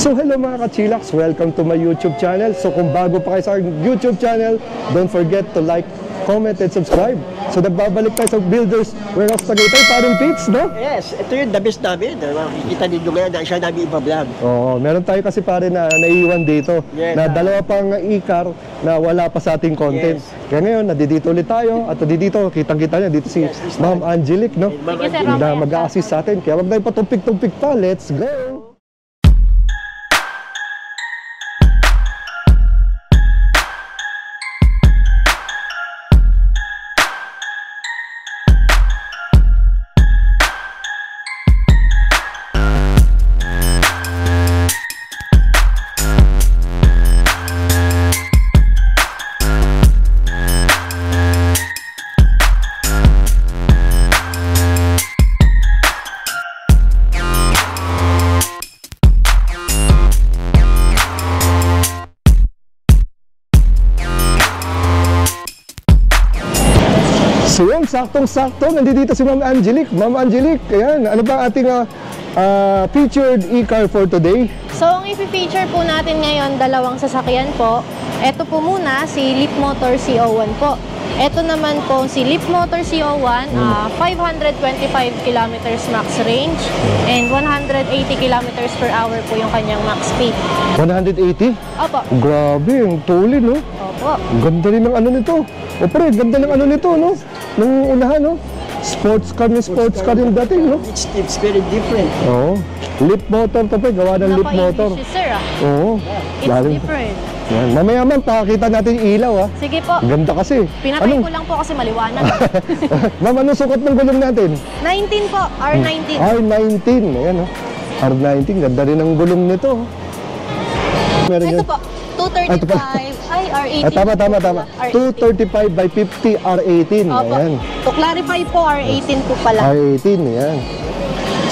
So hello mga ka-chillax, welcome to my YouTube channel. So kung bago pa kayo sa YouTube channel, don't forget to like, comment, and subscribe. So nagbabalik tayo sa Builders Warehouse Tagaytay, parang Pits, no? Yes, ito yung the best namin. Makikita din nyo ngayon na siya namin ipa-vlog. Oo, meron tayo kasi pare na naiiwan dito, yes, na dalawa pang e-car na wala pa sa ating content. Yes. Kaya ngayon, nadidito ulit tayo at dito, kitang-kita niya, dito si Ma'am Angelique, no? Na mag-a-assist sa atin. Kaya wag na patumpik-tumpik pa, let's go! So yun, saktong-sakto, nandito si Ma'am Angelique. Ma'am Angelique, ayan, ano ba ating featured e-car for today? So, ang i-feature po natin ngayon, dalawang sasakyan po. Ito po muna, si Leapmotor CO1 po. Ito naman po, si Leapmotor CO1, 525 kilometers max range and 180 kilometers per hour po yung kanyang max speed. 180? Opo. Grabe, ang tuli, no? Opo. Ganda rin ng ano nito. O pre, ganda ng ano nito, no? Nung unahan, no? Sports car yung dating, no? It's very different. Oo. Leapmotor to, pre. Gawa ng Leapmotor. Napaka-English, sir, ah. Oo. It's different. Yan. Mamaya man, pakita natin yung ilaw, ha? Sige po. Ganda kasi. Pinatay ko lang po kasi maliwanag. Ma'am, anong sukat ng gulong natin? 19 po, R19. R19, ayan, no? R19, ganda rin ang gulong nito. Meron Ito yan. po, 235. Ay, R18. Tama. 235 by 50 R18. Opo. Ayan. To clarify po, R18 po pala. R18, ayan.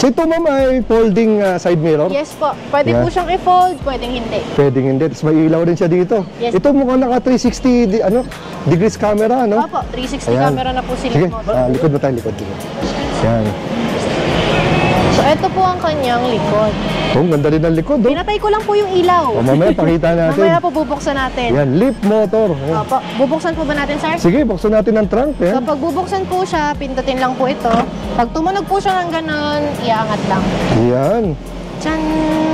So ito ma'am ay folding side mirror? Yes po. Pwede po siyang i-fold, pwedeng hindi. Pwedeng hindi. Tapos may ilaw rin siya dito. Yes. Ito mukhang naka 360 degrees camera, no? Opo, 360 Ayan. camera na po si Sige, Leapmotor. likod mo tayo, likod. Ayan. So ito po ang kanyang likod. Oh, ganda rin ang likod, oh. Pinatay ko lang po yung ilaw. O, mamaya pakita natin. Mamaya po bubuksan natin. Ayan, Leapmotor. Ayan. Opo, bubuksan po ba natin, sir? Sige, buksan natin ang trunk. Ayan. Kapag bubuksan po siya, pindutin lang po ito. Pag tumunog po siya ng ganon, iaangat lang. Ayan. Tsan!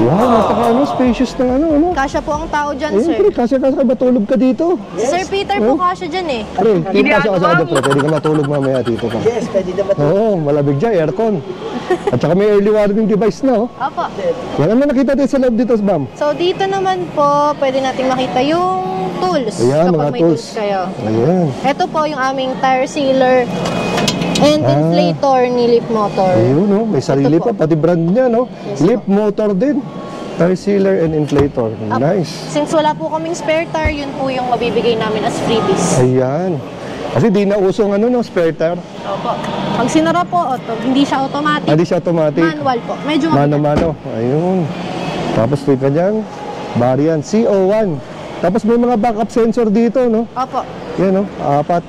Wow, napaka spacious ng ano. Kasya po ang tao dyan, Ayun, sir. pre, kasi matulog ka dito. Si Sir Peter po kasya dyan eh. Pre, hindi kasi kasada, pre. Pwede ka matulog mamaya dito ka. Yes, pwede naman. Oo, malabig dyan, aircon. At saka may early warning device na, oh. Opo. Yan ang nakita din sa loob dito, ma'am. So dito naman po, pwede natin makita yung tools. Ayan, kapag mga may tools kayo. Ayan. Ito po yung aming tire sealer and inflator ni Leapmotor. Ayun, no? May sarili pa, pati brand niya, no? Yes, Leapmotor din. Tire sealer and inflator. Nice. Since wala po kaming spare tire, yun po yung mabibigay namin as freebies. Ayan. Kasi di na usong no, spare tire. Opo. Pag sinara po, hindi siya automatic. Hindi siya automatic. Manual po. Medyo mabigat. Mano-mano. Ayun. Tapos may kanyang variant CO1. Tapos may mga backup sensor dito, no? Opo. Yan, no? 4.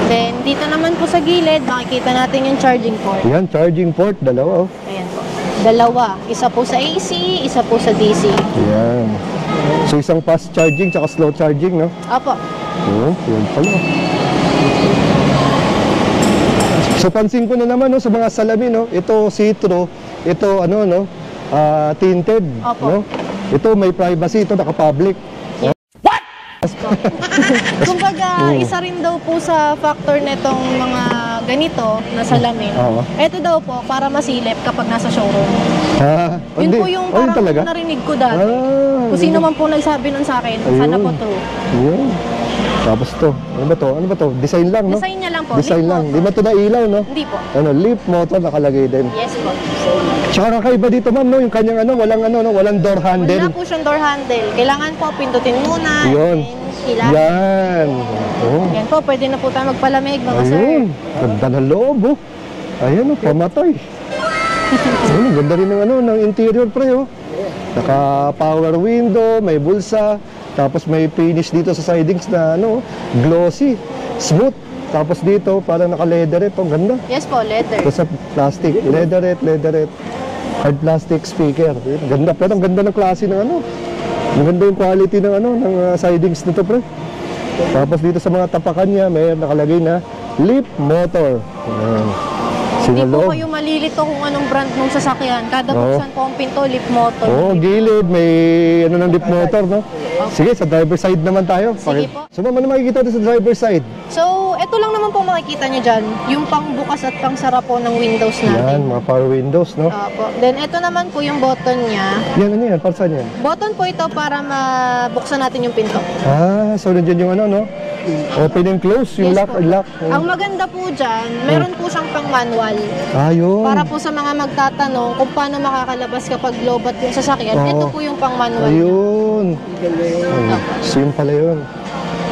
Then, dito naman po sa gilid, makikita natin yung charging port. Yan, charging port, dalawa, oh. Ayan po. Dalawa. Isa po sa AC, isa po sa DC. Yan. So, isang fast charging, tsaka slow charging, no? Opo. Yan pala. So, pansin ko na naman, no, sa mga salamin, no? Ito, see-through. Ito, tinted, Opo. no? Ito, may privacy. Ito, naka-public. Kumbaga, isa rin daw po sa factor netong mga ganito na salamin. Oo. Ito daw po, para masilip kapag nasa showroom. Yun Hindi. po yung Oh, yun parang talaga? narinig ko dati. Kung sino man po nagsabi nun sa akin, Ayun. sana po to. Ayun. Tapos to. Ano ba to? Design lang, no? Design niya lang po. Design lang. Leapmotor. Di ba ito na ilaw, no? Hindi po. Leapmotor nakalagay din. Yes po. Tsaka kakaiba dito, ma'am, no? Yung kanyang walang door handle. Wala po siyang door handle. Kailangan po pindutin muna. Yun. Hilahin. Yan. Oh. Yan po, pwede na po tayo magpalamig, mga sir. Ayun. Ganda ng loob, oh. Ayan, oh, pamatay. Ayun, ganda rin ng interior, pre, oh. Naka power window, may bulsa. Tapos may finish dito sa sidings na glossy, smooth. Tapos dito parang naka-leatherette, ang ganda. Yes po, leather. Tapos sa plastic, leatherette. Hard plastic speaker. Ayun, ganda, pero ang ganda ng klase ng ano. Ang ganda yung quality ng ano, ng sidings nito, pre. Tapos dito sa mga tapakan niya, may nakalagay na Leap Motor. Ayan. Hindi po Sinaloob. kayo malilito kung anong brand ng sasakyan. Kada buksan po ang pinto, Leap Motor. Oo, gilid, may ano ng Leap Motor, no? Sige, sa driver side naman tayo. Sige po. So, ano makikita dito sa driver side? So, ito lang naman po makikita nyo dyan. Yung pangbukas at pangsara po ng windows natin. Yan, mga power windows, no? Opo. Then, ito naman po yung button niya. Yan, ano yan? Para saan yan? Button po ito para mabuksan natin yung pinto. Ah, so nandiyan yung ano, no? Open and close, yung Yes lock, po. lock. Ang maganda po dyan, meron po siyang pang manual. Ah, yun. Para po sa mga magtatanong kung paano makakalabas kapag lobat yung sasakyan, Oo. ito po yung pang manual. Ayun. So yun pala yun.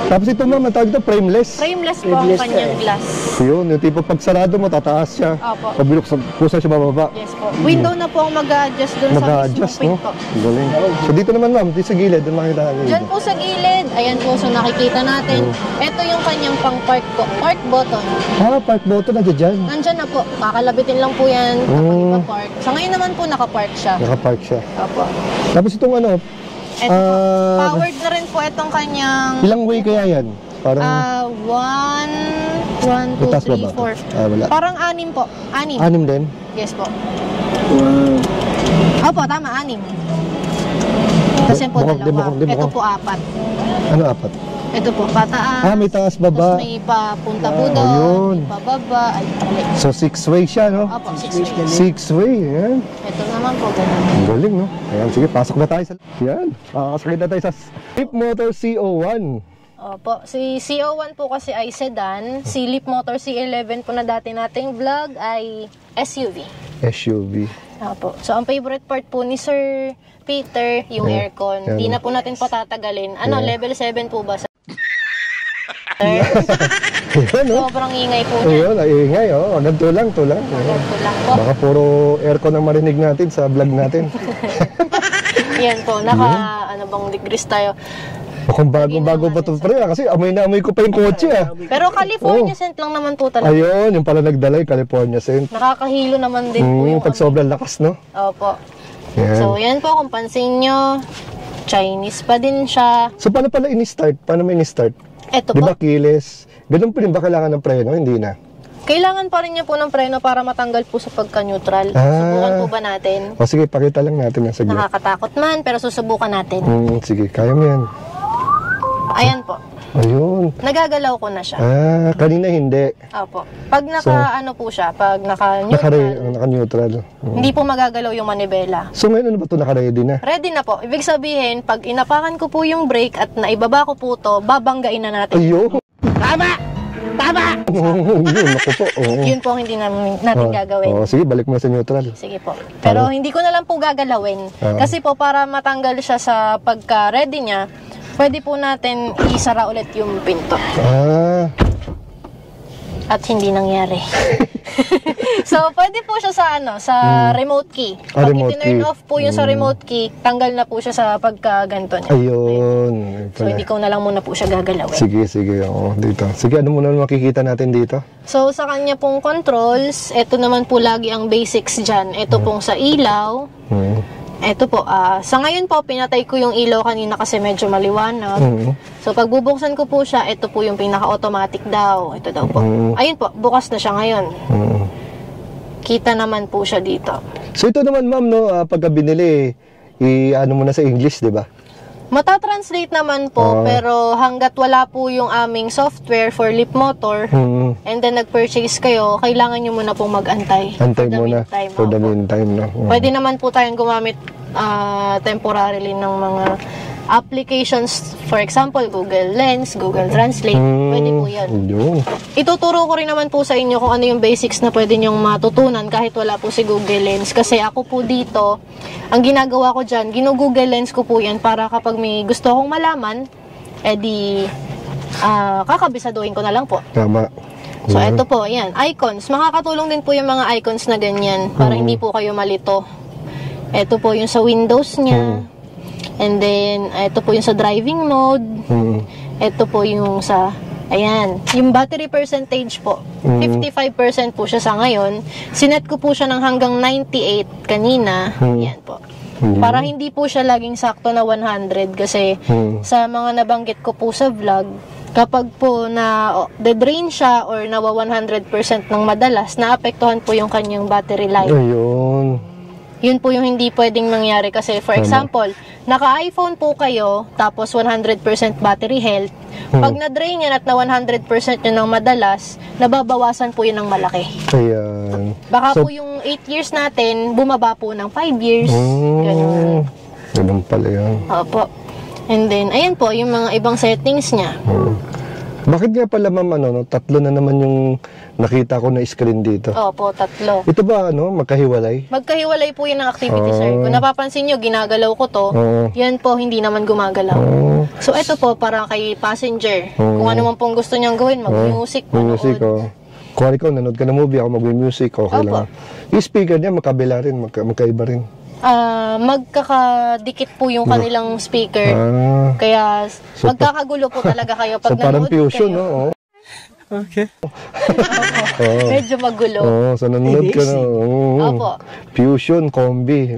Tapos ito ma'am, ang tawag ito, frameless. Frameless po ang kanyang glass. Yun, yung tipo pag sarado mo, tataas siya. Opo. Pag binuksan siya bababa. Yes po. Window na po ang mag-a-adjust dun sa mismong Mag-a-adjust, no? pinto. Galing. So dito naman ma'am, dito sa gilid, doon makikita natin. Diyan po sa gilid, ayan po, so nakikita natin. Ito yung kanyang pang park po. Park button. Ah, park button na dyan. Nandyan na po. Kakalabitin lang po yan kapag ipa-park. Sa ngayon naman po nakapark siya. Nakapark siya. Opo. Tapos itong ano, Ito po. Powered na rin po itong kanyang ilang way kaya yan? Parang, 1, 2, Itaas 3, ba ba? 4. Ah, wala. Parang 6 po. 6. Anim din? Yes po. Opo, tama, 6. Kasi po Bukod- dalawa. bukod- Ito bukod. po 4. Ano apat? Ito po, pataas. Ah, may taas baba. Tapos may papunta po Ah, doon. ayun. May pababa. Ay, mali. So, 6-way siya, no? Opo, 6 ways. 6-way, yan. Ito naman po, ganun. Ang galing, no? Ayan, sige, pasok na tayo sa... Yan, makakasakit na tayo sa Leap Motor CO1. Opo, si CO1 po kasi ay sedan. Si Leap Motor C11 po na dati nating vlog ay SUV. SUV. Opo. So, ang favorite part po ni Sir Peter, yung Yeah. aircon. Yeah. Hindi na po natin patatagalin. Ano, Yeah. level 7 po ba? Sir? Ayan, no? Sobrang ingay po niya. Ayun, ay ingay, oh. Tulang. Ito lang po. Baka puro aircon ang marinig natin sa vlog natin. Yan po, ano bang degrees tayo. Mukhang bago pa ito, pre. Kasi amoy na amoy ko pa yung kotse, ah. Pero California scent lang naman po talaga. Ayun, yung pala nagdala yung California scent. Nakakahilo naman din po yung Pag sobrang lakas, no? Opo. Yan. So, yan po, kung pansin nyo, Chinese pa din siya. So, paano pala in-start? Paano mo in-start? Ito Di po, ba kilis? Ganun pa rin ba kailangan ng preno? Hindi na. kailangan pa rin niya po ng preno para matanggal po sa pagka-neutral. Ah. Subukan po ba natin? O sige, pakita lang natin ng saglit. Nakakatakot man, pero susubukan natin. Sige, kaya mo yan. Ayan po. Ayun. Nagagalaw ko na siya. Ah, kanina hindi. Opo. Pag ano po siya, pag naka-neutral, Naka-neutral. hindi po magagalaw yung manibela. So ngayon ano ba ito? Naka-ready na? Ready na po. Ibig sabihin, pag inapakan ko po yung brake at naibaba ko po to, babanggain na natin. Ayun. Tama! Yun, naku po. Oo. Yun po ang hindi natin gagawin. Sige, balik mo sa neutral. Sige po. Pero hindi ko na lang po gagalawin. Kasi po para matanggal siya sa pagka-ready niya, pwede po natin isara ulit yung pinto. Ah, At hindi nangyari. So, pwede po siya sa sa remote key. Pag remote i-turn key. off po yung sa remote key, tanggal na po siya sa pagka-ganto niya. ayun. So, hindi ko na lang muna po siya gagalawin. Sige. Oo, dito. Sige, ano muna makikita natin dito? So, sa kanya pong controls, ito naman po lagi ang basics dyan. Ito pong sa ilaw. Ito po, sa ngayon po, pinatay ko yung ilaw kanina kasi medyo maliwanag. So, pag bubuksan ko po siya, ito po yung pinaka-automatic daw. Ito daw po. Ayun po, bukas na siya ngayon. Kita naman po siya dito. So ito naman ma'am, no, pagka binili, ano mo na sa English, di ba? Mata-translate naman po, pero hanggat wala po yung aming software for Leap Motor, and then nag-purchase kayo, kailangan nyo muna pong mag-antay. Antay For the muna meantime, for the opo. meantime, no? Pwede naman po tayong gumamit temporarily ng mga applications, for example, Google Lens, Google Translate. Pwede po yan. Yun. Ituturo ko rin naman po sa inyo kung ano yung basics na pwede nyong matutunan kahit wala po si Google Lens. Kasi ako po dito, ang ginagawa ko dyan, gino-Google Lens ko po yan para kapag may gusto akong malaman, edi kakabisaduhin ko na lang po. Tama. So, ito po, ayan, icons. Makakatulong din po yung mga icons na ganyan para hindi po kayo malito. Ito po yung sa Windows niya. And then, ito po yung sa driving mode. Ito po yung sa Ayan. Yung battery percentage po, 55% po siya sa ngayon. Sinet ko po siya ng hanggang 98 kanina. Ayan po. Para hindi po siya laging sakto na 100 kasi sa mga nabanggit ko po sa vlog, kapag po na de-drain siya or nawa 100% ng madalas, naapektuhan po yung kanyang battery life. Ayun. Yun po yung hindi pwedeng mangyari kasi for example, naka-iPhone po kayo tapos 100% battery health. Pag na-drain yan at na 100% yun ng madalas, nababawasan po yun ng malaki. Ayan. Baka po yung 8 years natin, bumaba po ng 5 years. Ganun. Ganun pala yan. Opo. And then, ayan po, yung mga ibang settings niya. Bakit nga pala ma'am, tatlo na naman yung nakita ko na screen dito? Opo, 3. Ito ba, magkahiwalay? Magkahiwalay po yun ng activity, sir. Kung napapansin nyo, ginagalaw ko to, yan po, hindi naman gumagalaw. So, ito po, para kay passenger. Kung ano man pong gusto niyang gawin, mag-music, Music, Kung ikaw, nanood ka ng movie, ako mag-music, okay lang. Yung speaker niya, magkabila rin, magkaiba rin. Magkakadikit po yung kanilang speaker. Kaya magkakagulo po talaga kayo pag parang nanood fusion, kayo. no? Okay. Medyo magulo. So nanonood ka na. Opo. Fusion, combi.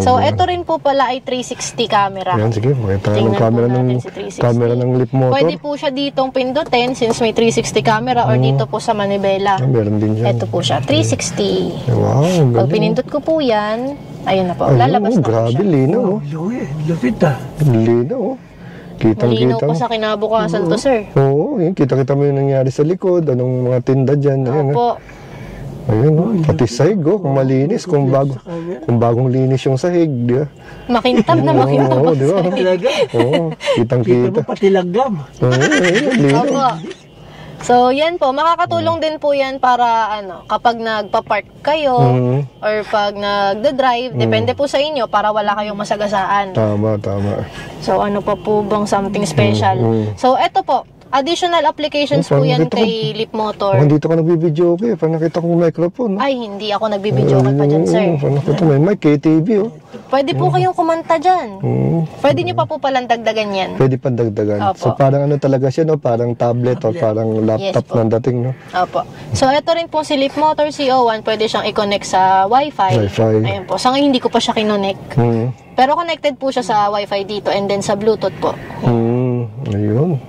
So, ito rin po pala ay 360 camera. Yan, sige, makita ng Tingnan camera po ng natin si 360. camera ng lip motor. Pwede po siya ditong pindutin since may 360 camera or dito po sa manibela. Meron din dyan. Ito po siya, 360. Wow, ang Pag galing. pinindot ko po yan, ayun na po, Ayun, lalabas na po grabe, siya. linaw. Lupit ah. Linaw, Malinaw Kitang-kita po mo. sa kinabukasan to, sir. Oo, yun, kita-kita mo yung nangyari sa likod, anong mga tinda dyan. Ayun, Opo. ayun, pati sahig, kung malinis, kung bagong linis yung sahig, di ba? Makintab na makintab. Oo, di ba? Talaga. Oo, Kita kitang-kita. mo pati langgam. Oo, ayun, linaw. Opo. So, yan po. Makakatulong din po yan para kapag nagpa-park kayo or pag nagda-drive, depende po sa inyo para wala kayong masagasaan. Tama. So, ano pa po bang something special? So, eto po. Additional applications po parang yan dito kay Lip Motor. Dito ka nagbibideo, okay? Parang nakita kong microphone. Ay, hindi ako nagbibideo pa dyan, sir. Parang nakita may mic, KTV, oh. Pwede po kayong kumanta dyan. Pwede nyo pa po palang dagdagan yan. Pwede pa dagdagan. Opo. So parang talaga siya, no? Parang tablet o parang laptop Yes po. ng dating, no? Opo. So, ito rin po si Lip Motor CO1, pwede siyang i-connect sa Wi-Fi. Wi-Fi. Ayun po. Sa ngayon, hindi ko pa siya kinonect. Pero connected po siya sa Wi-Fi dito and then sa Bluetooth po. Ayun.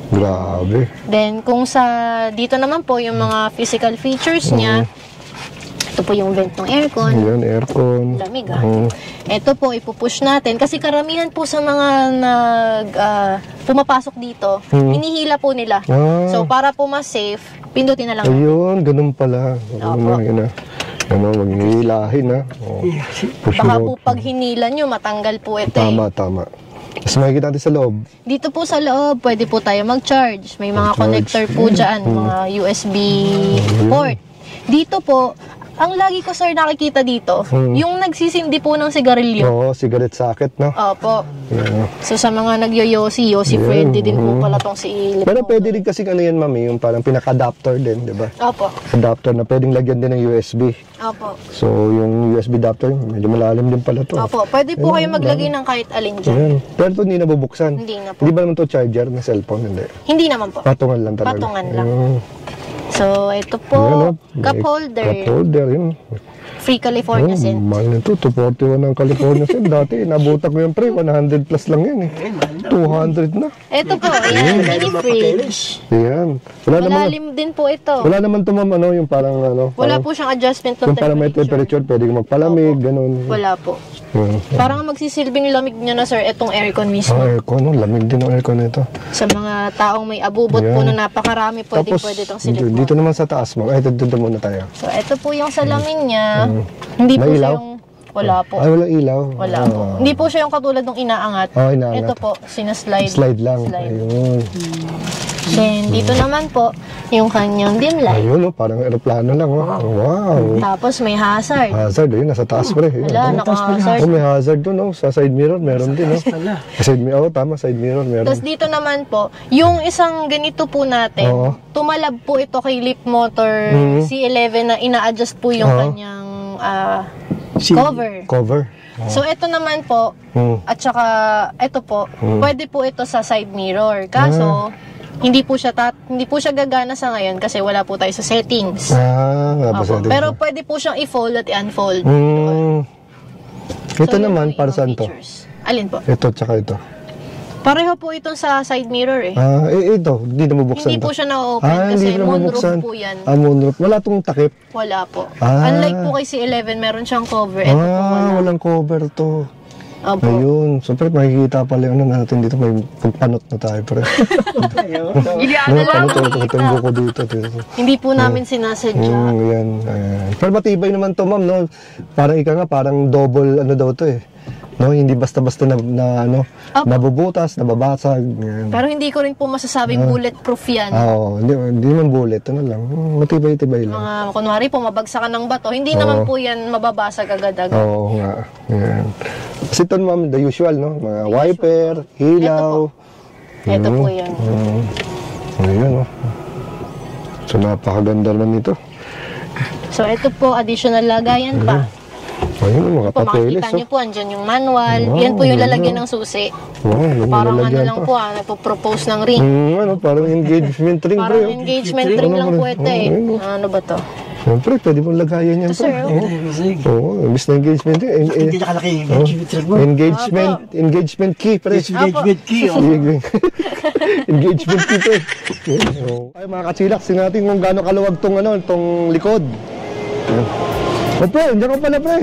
Grabe. Then, kung sa dito naman po, yung mga physical features niya, ito po yung vent ng aircon. Ayan, aircon. Lamig Ito po, ipupush natin. Kasi karamihan po sa mga pumapasok dito, hinihila po nila. So, para po mas safe, pindutin na lang. Ayun, ganun pala. Yun na. Ano, maghihilahin, ha? Push Baka mo. po pag hinila nyo, matanggal po ito. Tama. Mas makikita natin sa loob. Dito po sa loob, pwede po tayo mag-charge. May mga connector po dyan, mga USB port. Dito po, ang lagi ko sir nakikita dito, yung nagsisindi po ng sigarilyo. Oo, cigarette socket, no? Opo. Yeah. So sa mga nagyoyosi, Yossi friendly din po pala tong si Lip. Pero pwede rin kasi yan, mami, yung parang pinaka-adapter din, di ba? Opo. Adapter na pwedeng lagyan din ng USB. Opo. So, yung USB adapter, medyo malalim din pala to. Opo. Pwede po kayo maglagay ng kahit alin dyan. Ayan. Pero ito hindi nabubuksan. Hindi na po. Hindi ba naman to charger na cellphone? Hindi. Hindi naman po. Patungan lang talaga. Patungan lang. Ayun. So, ito Ayan, po, oh. cup holder. Cup holder, yun. Free California Oh, scent. mahal nito, 241 ng California scent. Dati, nabutak ko yung pre, 100 plus lang yan eh. 200 na. Ito po, ayan, mini fridge. Ayan. Wala naman, Malalim din po ito. wala naman to ma'am, yung parang Wala po siyang adjustment ng yung parang may temperature, pwede kang magpalamig, ganun. Wala po. Ayan. Parang magsisilbing lamig niya na sir, itong aircon mismo. Aircon, lamig din ang aircon nito. Sa mga taong may abubot po na napakarami, pwede itong silip mo. dito naman sa taas mo. Ay, dito muna tayo. So, ito po yung salamin niya. Hindi po May siya ilaw? yung... Wala po. Ay, walang ilaw. Wala po. Hindi po siya yung katulad ng inaangat. Inaangat. Ito po, sinaslide. Slide lang. Slide. Ayun. Then, dito naman po, yung kanyang dim light. Ayun, parang aeroplano lang. Wow. Tapos may hazard. Hazard, ayun, nasa taas pre. Ayun. Wala, naka-hazard. May hazard doon, sa side mirror, meron din. Side mirror, tama, side mirror, meron. Tapos dito naman po, yung isang ganito po natin, Oo. tumalab po ito kay Lip Motor C11 na ina-adjust po yung kanyang cover. Cover. So ito naman po, at saka ito po, pwede po ito sa side mirror. Kaso, hindi po siya gagana sa ngayon kasi wala po tayo sa settings. Nga ba Opo. Pero pwede po siyang i-fold at i-unfold. Ito So, yun naman, po para yung saan to? features. Alin po? Ito, tsaka ito. Pareho po itong sa side mirror eh. Ito, hindi na mabuksan Hindi to. po siya na-open kasi hindi na moonroof mabuksan. po yan. Moonroof. Wala tong takip. Wala po. Ah. Unlike po kay C11, meron siyang cover. Ito po wala. Walang cover to. Opo. Ayun. So, pre, makikita pala yung ano natin dito. May pagpanot na tayo, pre. Iliaan na lang. Ito yung buko dito. Hindi po namin sinasadya. Yan. Pero matibay naman to, ma'am, no? Parang parang double ano daw to eh. No, hindi basta-basta na ano, Opo. nabubutas, nababasag. Yan. Pero hindi ko rin po masasabing bulletproof yan. Hindi man bullet, ano lang. Matibay-tibay lang. Mga, kunwari po, mabagsakan ng bato, hindi naman po yan mababasag agad-agad. Oo nga. Yan. Kasi ito, ma'am, the usual, no? Mga wiper, ilaw. Ito po yan. Ayan, oh. So, napakaganda naman ito. So, ito po, additional lagayan pa. Ayun, mga Po, papeles. makikita nyo po, andyan yung manual. Wow, Yan po yung ganda. lalagyan ng susi. Wow, Parang ano nilalagyan lang pa. po, nagpo-propose ng ring. Parang engagement ring, pre. Parang engagement ring lang po ito eh. Ano ba to? Siyempre, pwede mong lagayan yan, Ito, sir, pre. Oo, imbis na engagement ring. Hindi nakalaki yung engagement mo. Engagement key, pre. Engagement key, oh. Engagement key, pre. Ay, mga kachilak, natin kung gaano kaluwag tong likod. O, pre, nandiyan ka pala, pre.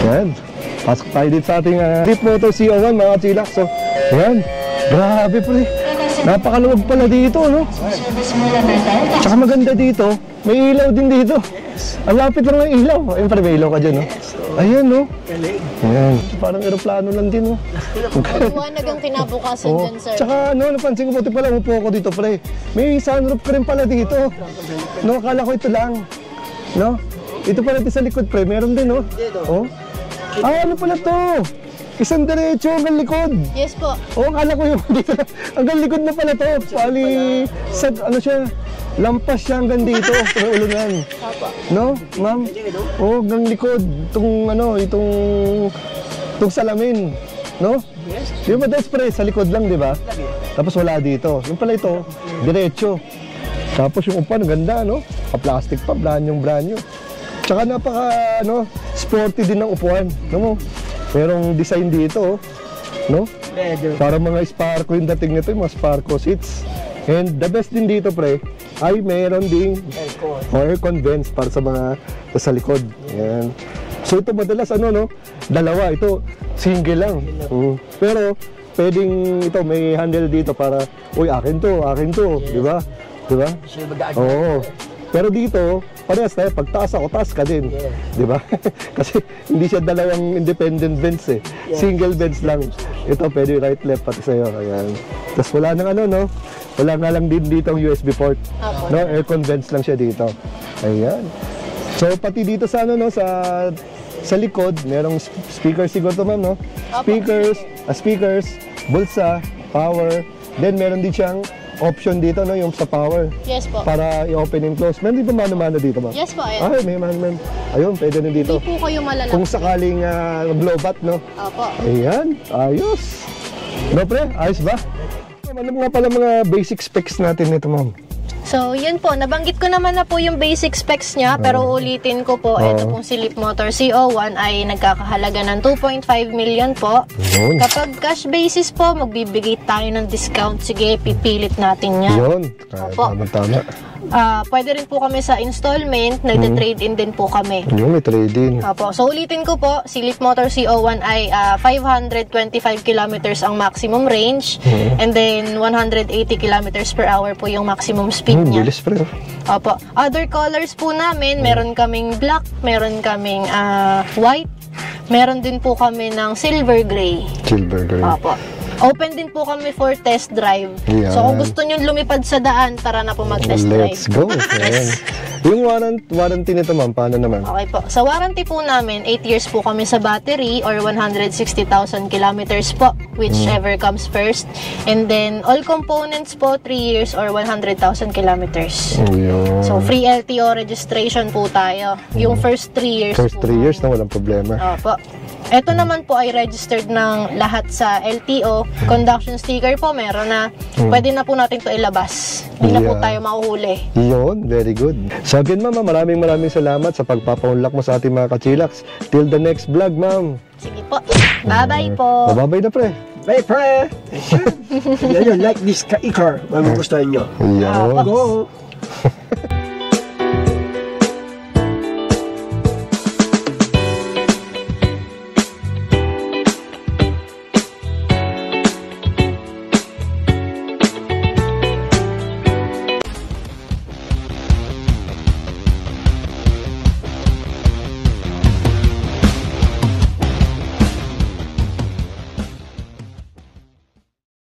Yan. Pasok tayo dito sa ating Leapmotor CO1, mga kachilak. So, yan. Grabe, pre. Napakaluwag pala dito, no? Tsaka maganda dito, may ilaw din dito. Ang lapit lang ng ilaw. Ayun, pare, may ilaw ka dyan, no? Ayan, no? Ayan. Parang aeroplano lang din, no? Liwanag ang kinabukasan dyan, sir. Tsaka, napansin ko, buti pala, umupo ako dito, pre. May sunroof ka rin pala dito. No, akala ko ito lang. No? Ito pala sa likod, pre. Meron din, no? Oh? Ano pala to? Isang diretso hanggang likod. Yes po. Akala ko yung dito. Hanggang likod na pala to. Pali, ano siya, lampas siya hanggang dito. Sa may ulungan. No, ma'am? Hanggang likod. Itong salamin. No? Yung madalas, pre, sa likod lang, di ba? Tapos wala dito. Yung pala ito, diretso. Tapos yung upan, ganda, no? Pa-plastic pa, brand-new. Tsaka sporty din ng upuan. No? Merong design dito, no? Para mga Sparco yung dating nito, yung mga Sparco seats. And the best din dito, pre, ay meron ding aircon vents para sa mga sa likod. Yan. So ito madalas dalawa, ito single lang. Pero pwedeng ito may handle dito para, uy, akin to, di ba? Di ba? Oo. Pero dito, parehas tayo, pag taas ako, taas ka din. Di ba? Kasi hindi siya dalawang independent vents eh. Single vents lang. Ito pwede right, left, pati sa'yo. Ayan. Tapos wala nang wala nga lang din dito ang USB port. No? Aircon vents lang siya dito. Ayan. So pati dito sa sa likod, merong speaker siguro to, ma'am, no? Speakers, bulsa, power. Then meron din siyang option dito, no, yung sa power. Yes po. Para i-open and close. Meron din ba mano-mano dito, ba? Yes po, Ay, may mano-mano. Ayun, pwede rin dito. Hindi po kayo malalaki. Kung sakaling blow-bat, no? Opo. Ayan, ayos. No, pre? Ayos ba? Ano nga pala mga basic specs natin nito, ma'am? So, yun po. Nabanggit ko naman na po yung basic specs niya, pero ulitin ko po, ito pong si Leapmotor CO1 ay nagkakahalaga ng 2.5 million po. Yun. Kapag cash basis po, magbibigay tayo ng discount. Sige, pipilit natin yan. Yun. Opo. Tama. Pwede rin po kami sa installment, nagte-trade-in din po kami. Yun, may trade-in. Opo. So, ulitin ko po, si Leapmotor CO1 ay 525 kilometers ang maximum range, and then 180 kilometers per hour po yung maximum speed niya. Bilis, pre. Opo. Other colors po namin, meron kaming black, meron kaming white, meron din po kami ng silver gray. Silver gray. Opo. Open din po kami for test drive. Yan. So kung gusto nyo lumipad sa daan, tara na po mag-test drive. Let's go. Ayan. Yung warranty nito ma'am, paano naman? Okay po. Sa warranty po namin, 8 years po kami sa battery or 160,000 kilometers po, whichever comes first. And then, all components po, 3 years or 100,000 kilometers. Ayun. So, free LTO registration po tayo. Yung first 3 years First po. 3 years na walang problema. Opo. Ito naman po ay registered ng lahat sa LTO. Conduction sticker po, meron na. Pwede na po natin ito ilabas. Hindi na po Yeah. tayo mahuhuli. Yun, very good. So again, ma'am, maraming salamat sa pagpapaunlak mo sa ating mga kachilaks. Till the next vlog, ma'am. Sige po. Bye-bye po. Babay na, pre. Bye, pre! Yan yun, like this car, magugustuhan nyo. Yun. Go!